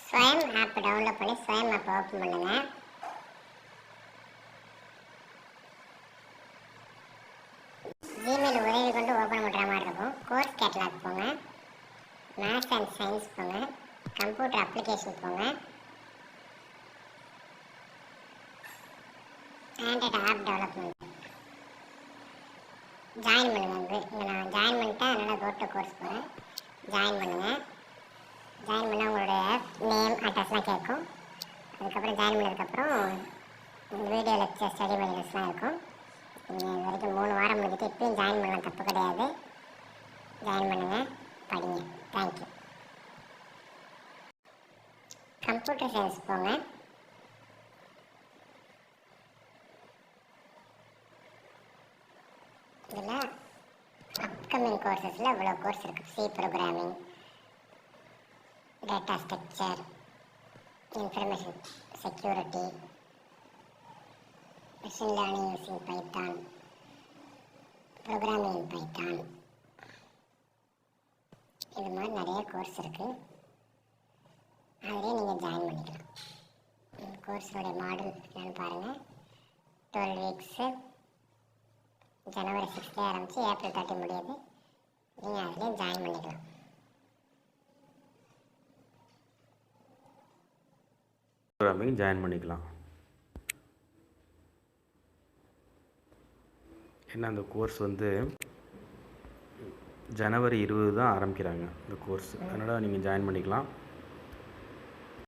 ஸ்வயம் app download பண்ணி ஸ்வயம் app open பண்ணுங்கள். Gmail உதவி கொண்டு ஓப்பன் பண்ணுற மாதிரி இருக்கும். கோர்ஸ் கேட்டலாக் போங்க, மேத்ஸ் அண்ட் சயின்ஸ் போங்க, கம்ப்யூட்டர் அப்ளிகேஷன் போங்க, ஆண்ட்ராய்டு ஆப் டெவலப்மெண்ட் ஜாயின் பண்ணுங்கள். இங்கே நான் ஜாயின் பண்ணிட்டேன், அதனால் கோட்டு கோர்ஸ் போகிறேன். ஜாயின் பண்ணுங்கள். ஜாயின் பண்ணால் உங்களுடைய நேம் அட்ரஸ்லாம் கேட்கும். அதுக்கப்புறம் ஜாயின் பண்ணதுக்கப்புறம் வீடியோ லெக்சர் ஸ்டடி மெட்டீரியல்ஸ்லாம் இருக்கும். நீங்கள் இது வரைக்கும் 3 வாரம் முடிஞ்சிட்டு இப்பயும் ஜாயின் பண்ணலாம், தப்பு கிடையாது. ஜாயின் பண்ணுங்கள், படிங்க. தேங்க்யூ. கம்ப்யூட்டர் சயின்ஸ் போங்க. இதில் அப்கமிங் கோர்சஸில் இவ்வளோ கோர்ஸ் இருக்குது. C programming, data structure, information security, machine learning using Python, programming in Python, இது மாதிரி நிறைய கோர்ஸ் இருக்குது. அதிலே நீங்கள் ஜாயின் பண்ணிக்கலாம். இந்த கோர்ஸோடைய மாடல் என்னென்னு பாருங்கள். 12 வீக்ஸு, ஜனவரி 6 ஆரம்பித்து ஏப்ரல் 30 முடியுது. நீங்கள் அதிலே ஜாயின் பண்ணிக்கலாம். ப்ரோக்ராமிங் ஜாயின் பண்ணிக்கலாம். ஏன்னா அந்த கோர்ஸ் வந்து ஜனவரி 20 தான் ஆரம்பிக்கிறாங்க இந்த கோர்ஸ். அதனால் நீங்கள் ஜாயின் பண்ணிக்கலாம்.